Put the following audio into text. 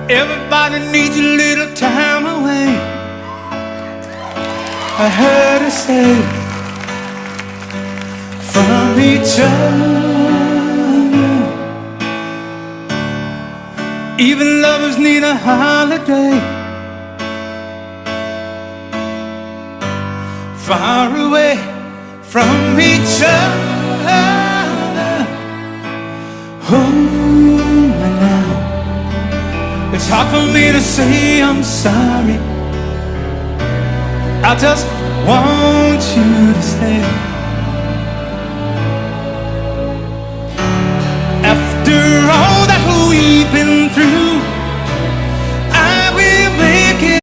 Everybody needs a little time away. I heard her say from each other. Even lovers need a holiday. Far away from each other. Hold me now. It's hard for me to say I'm sorry. I just want you to stay. After all that we've been through,